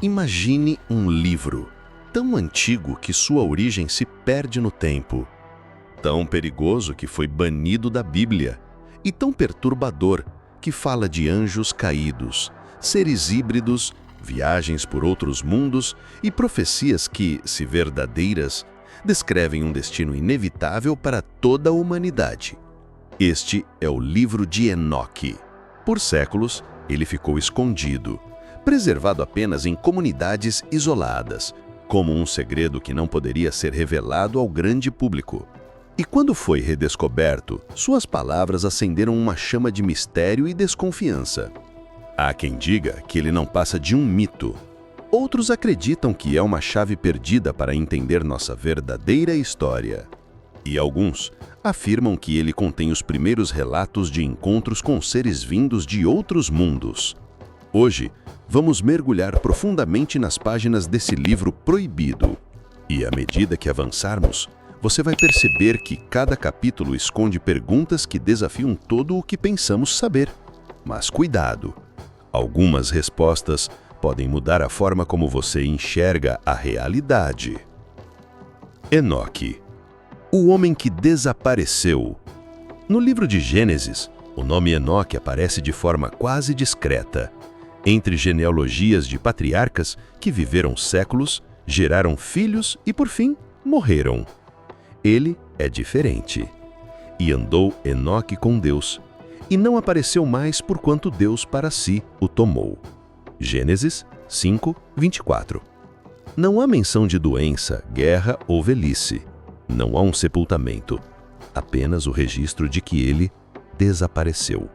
Imagine um livro tão antigo que sua origem se perde no tempo, tão perigoso que foi banido da Bíblia e tão perturbador que fala de anjos caídos, seres híbridos, viagens por outros mundos e profecias que, se verdadeiras, descrevem um destino inevitável para toda a humanidade. Este é o livro de Enoque. Por séculos, ele ficou escondido, preservado apenas em comunidades isoladas, como um segredo que não poderia ser revelado ao grande público. E quando foi redescoberto, suas palavras acenderam uma chama de mistério e desconfiança. Há quem diga que ele não passa de um mito. Outros acreditam que é uma chave perdida para entender nossa verdadeira história. E alguns afirmam que ele contém os primeiros relatos de encontros com seres vindos de outros mundos. Hoje, vamos mergulhar profundamente nas páginas desse livro proibido. E à medida que avançarmos, você vai perceber que cada capítulo esconde perguntas que desafiam todo o que pensamos saber. Mas cuidado! Algumas respostas podem mudar a forma como você enxerga a realidade. Enoque, o homem que desapareceu. No livro de Gênesis, o nome Enoque aparece de forma quase discreta, entre genealogias de patriarcas que viveram séculos, geraram filhos e, por fim, morreram. Ele é diferente. E andou Enoque com Deus, e não apareceu mais porquanto Deus para si o tomou. Gênesis 5, 24. Não há menção de doença, guerra ou velhice. Não há um sepultamento. Apenas o registro de que ele desapareceu.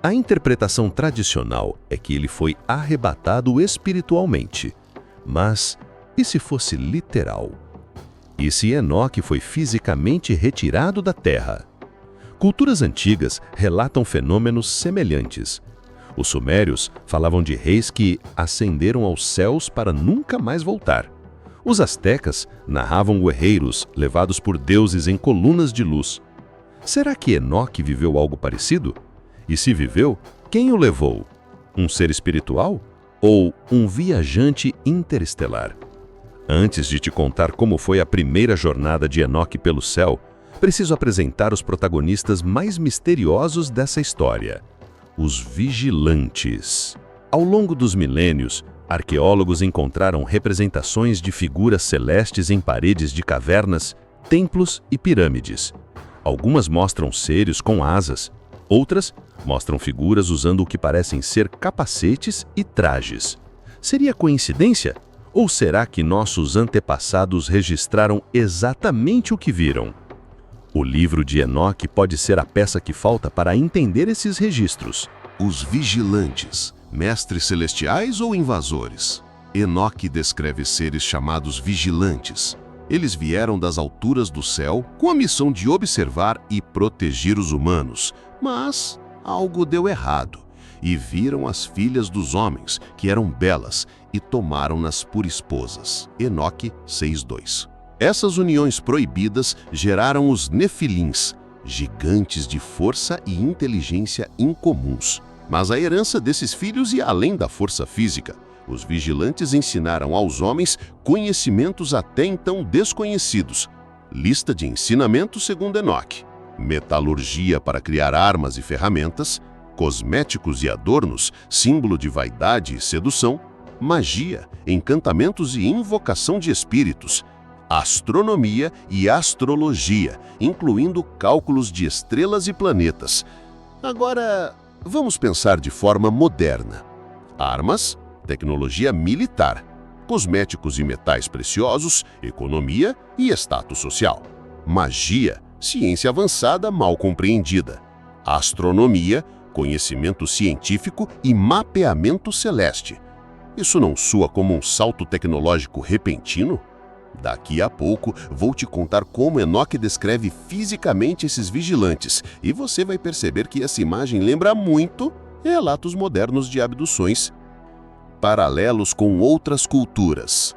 A interpretação tradicional é que ele foi arrebatado espiritualmente. Mas, e se fosse literal? E se Enoque foi fisicamente retirado da terra? Culturas antigas relatam fenômenos semelhantes. Os sumérios falavam de reis que ascenderam aos céus para nunca mais voltar. Os astecas narravam guerreiros levados por deuses em colunas de luz. Será que Enoque viveu algo parecido? E se viveu, quem o levou? Um ser espiritual? Ou um viajante interestelar? Antes de te contar como foi a primeira jornada de Enoque pelo céu, preciso apresentar os protagonistas mais misteriosos dessa história: os vigilantes. Ao longo dos milênios, arqueólogos encontraram representações de figuras celestes em paredes de cavernas, templos e pirâmides. Algumas mostram seres com asas, outras mostram figuras usando o que parecem ser capacetes e trajes. Seria coincidência? Ou será que nossos antepassados registraram exatamente o que viram? O livro de Enoque pode ser a peça que falta para entender esses registros. Os vigilantes, mestres celestiais ou invasores? Enoque descreve seres chamados vigilantes. Eles vieram das alturas do céu com a missão de observar e proteger os humanos, mas algo deu errado e viram as filhas dos homens, que eram belas, e tomaram-nas por esposas. Enoque 6:2. Essas uniões proibidas geraram os Nefilins, gigantes de força e inteligência incomuns. Mas a herança desses filhos ia além da força física. Os vigilantes ensinaram aos homens conhecimentos até então desconhecidos. Lista de ensinamentos segundo Enoque: metalurgia para criar armas e ferramentas, cosméticos e adornos, símbolo de vaidade e sedução, magia, encantamentos e invocação de espíritos, astronomia e astrologia, incluindo cálculos de estrelas e planetas. Agora, vamos pensar de forma moderna. Armas, tecnologia militar, cosméticos e metais preciosos, economia e status social. Magia, ciência avançada mal compreendida. Astronomia, conhecimento científico e mapeamento celeste. Isso não soa como um salto tecnológico repentino? Daqui a pouco vou te contar como Enoque descreve fisicamente esses vigilantes e você vai perceber que essa imagem lembra muito relatos modernos de abduções. Paralelos com outras culturas.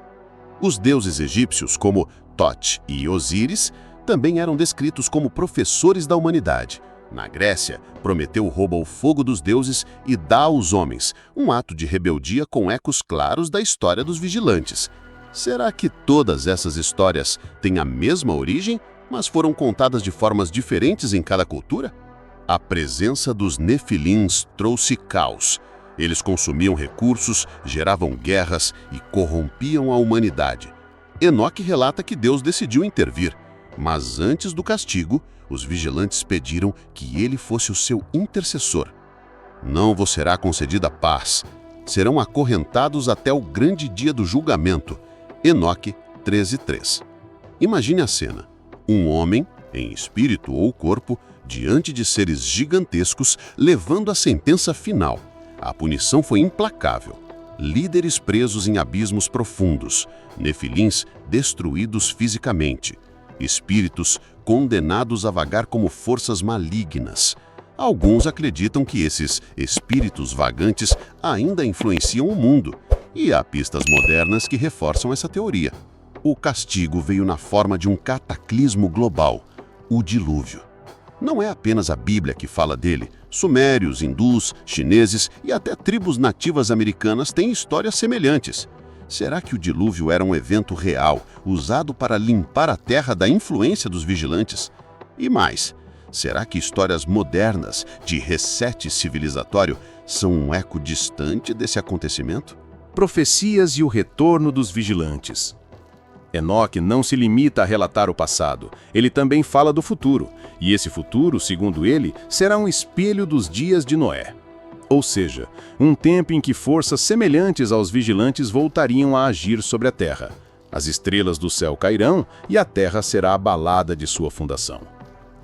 Os deuses egípcios, como Tote e Osíris, também eram descritos como professores da humanidade. Na Grécia, Prometeu rouba o fogo dos deuses e dá aos homens, um ato de rebeldia com ecos claros da história dos vigilantes. Será que todas essas histórias têm a mesma origem, mas foram contadas de formas diferentes em cada cultura? A presença dos nefilins trouxe caos. Eles consumiam recursos, geravam guerras e corrompiam a humanidade. Enoque relata que Deus decidiu intervir, mas antes do castigo, os vigilantes pediram que ele fosse o seu intercessor. Não vos será concedida paz. Serão acorrentados até o grande dia do julgamento. Enoque 13:3. Imagine a cena. Um homem, em espírito ou corpo, diante de seres gigantescos, levando a sentença final. A punição foi implacável. Líderes presos em abismos profundos, nefilins destruídos fisicamente, espíritos condenados a vagar como forças malignas. Alguns acreditam que esses espíritos vagantes ainda influenciam o mundo, e há pistas modernas que reforçam essa teoria. O castigo veio na forma de um cataclismo global, o dilúvio. Não é apenas a Bíblia que fala dele. Sumérios, hindus, chineses e até tribos nativas americanas têm histórias semelhantes. Será que o dilúvio era um evento real, usado para limpar a terra da influência dos vigilantes? E mais, será que histórias modernas de reset civilizatório são um eco distante desse acontecimento? Profecias e o retorno dos vigilantes. Enoque não se limita a relatar o passado, ele também fala do futuro, e esse futuro, segundo ele, será um espelho dos dias de Noé. Ou seja, um tempo em que forças semelhantes aos vigilantes voltariam a agir sobre a terra. As estrelas do céu cairão e a terra será abalada de sua fundação.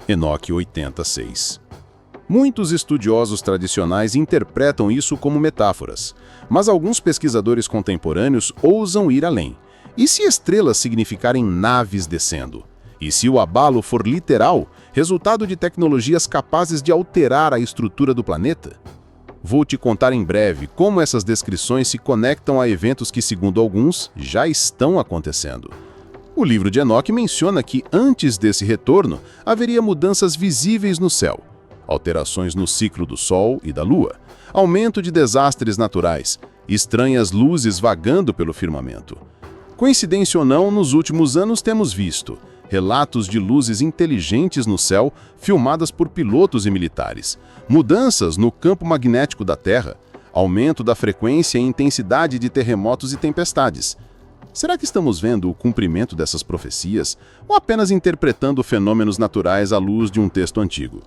Enoque 86. Muitos estudiosos tradicionais interpretam isso como metáforas, mas alguns pesquisadores contemporâneos ousam ir além. E se estrelas significarem naves descendo? E se o abalo for literal, resultado de tecnologias capazes de alterar a estrutura do planeta? Vou te contar em breve como essas descrições se conectam a eventos que, segundo alguns, já estão acontecendo. O livro de Enoque menciona que, antes desse retorno, haveria mudanças visíveis no céu, alterações no ciclo do Sol e da Lua, aumento de desastres naturais, estranhas luzes vagando pelo firmamento. Coincidência ou não, nos últimos anos temos visto relatos de luzes inteligentes no céu filmadas por pilotos e militares, mudanças no campo magnético da Terra, aumento da frequência e intensidade de terremotos e tempestades. Será que estamos vendo o cumprimento dessas profecias ou apenas interpretando fenômenos naturais à luz de um texto antigo?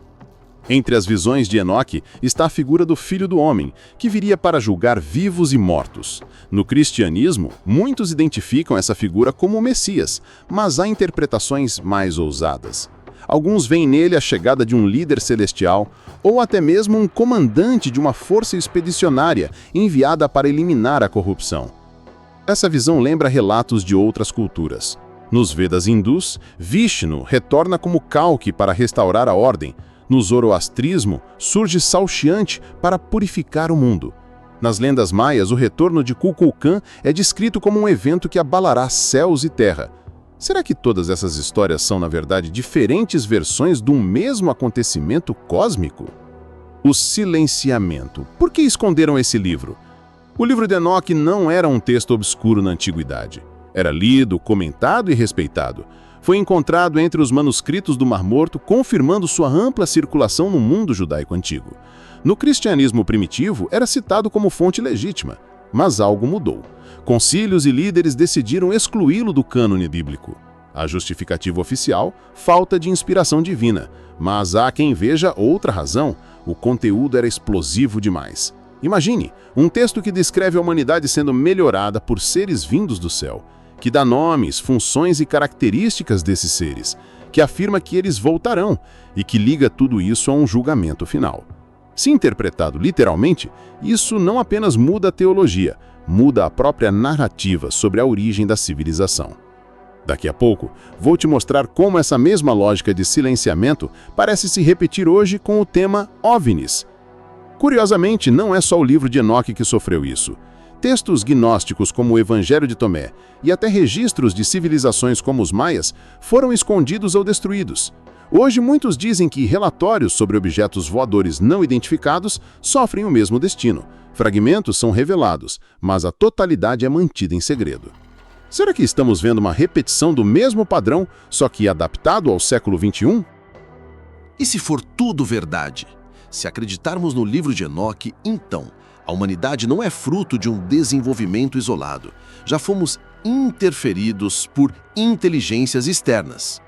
Entre as visões de Enoque está a figura do Filho do Homem, que viria para julgar vivos e mortos. No cristianismo, muitos identificam essa figura como o Messias, mas há interpretações mais ousadas. Alguns veem nele a chegada de um líder celestial ou até mesmo um comandante de uma força expedicionária enviada para eliminar a corrupção. Essa visão lembra relatos de outras culturas. Nos Vedas hindus, Vishnu retorna como Kalki para restaurar a ordem. No zoroastrismo, surge Saoshyant para purificar o mundo. Nas lendas maias, o retorno de Kukulkan é descrito como um evento que abalará céus e terra. Será que todas essas histórias são, na verdade, diferentes versões de um mesmo acontecimento cósmico? O silenciamento. Por que esconderam esse livro? O livro de Enoque não era um texto obscuro na antiguidade. Era lido, comentado e respeitado. Foi encontrado entre os manuscritos do Mar Morto, confirmando sua ampla circulação no mundo judaico antigo. No cristianismo primitivo, era citado como fonte legítima, mas algo mudou. Concílios e líderes decidiram excluí-lo do cânone bíblico. A justificativa oficial, falta de inspiração divina, mas há quem veja outra razão: o conteúdo era explosivo demais. Imagine, um texto que descreve a humanidade sendo melhorada por seres vindos do céu, que dá nomes, funções e características desses seres, que afirma que eles voltarão e que liga tudo isso a um julgamento final. Se interpretado literalmente, isso não apenas muda a teologia, muda a própria narrativa sobre a origem da civilização. Daqui a pouco, vou te mostrar como essa mesma lógica de silenciamento parece se repetir hoje com o tema OVNIs. Curiosamente, não é só o livro de Enoque que sofreu isso. Textos gnósticos como o Evangelho de Tomé e até registros de civilizações como os maias foram escondidos ou destruídos. Hoje, muitos dizem que relatórios sobre objetos voadores não identificados sofrem o mesmo destino. Fragmentos são revelados, mas a totalidade é mantida em segredo. Será que estamos vendo uma repetição do mesmo padrão, só que adaptado ao século XXI? E se for tudo verdade? Se acreditarmos no livro de Enoque, então, a humanidade não é fruto de um desenvolvimento isolado. Já fomos interferidos por inteligências externas.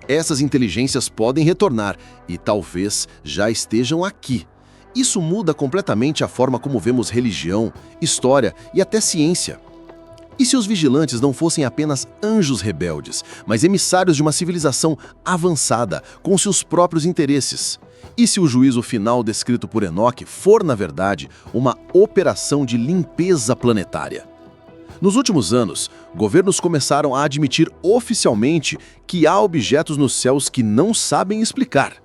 Essas inteligências podem retornar e talvez já estejam aqui. Isso muda completamente a forma como vemos religião, história e até ciência. E se os vigilantes não fossem apenas anjos rebeldes, mas emissários de uma civilização avançada, com seus próprios interesses? E se o juízo final descrito por Enoque for, na verdade, uma operação de limpeza planetária? Nos últimos anos, governos começaram a admitir oficialmente que há objetos nos céus que não sabem explicar.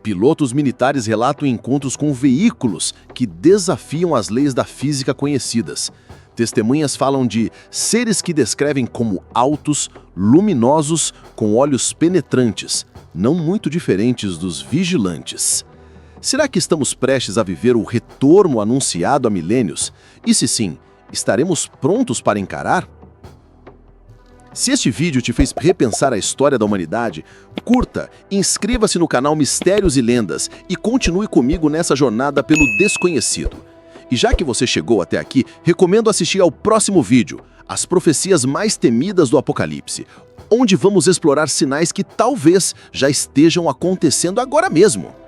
Pilotos militares relatam encontros com veículos que desafiam as leis da física conhecidas. Testemunhas falam de seres que descrevem como altos, luminosos, com olhos penetrantes, não muito diferentes dos vigilantes. Será que estamos prestes a viver o retorno anunciado há milênios? E se sim, estaremos prontos para encarar? Se este vídeo te fez repensar a história da humanidade, curta, inscreva-se no canal Mistérios e Lendas e continue comigo nessa jornada pelo desconhecido. E já que você chegou até aqui, recomendo assistir ao próximo vídeo, As Profecias Mais Temidas do Apocalipse, onde vamos explorar sinais que talvez já estejam acontecendo agora mesmo.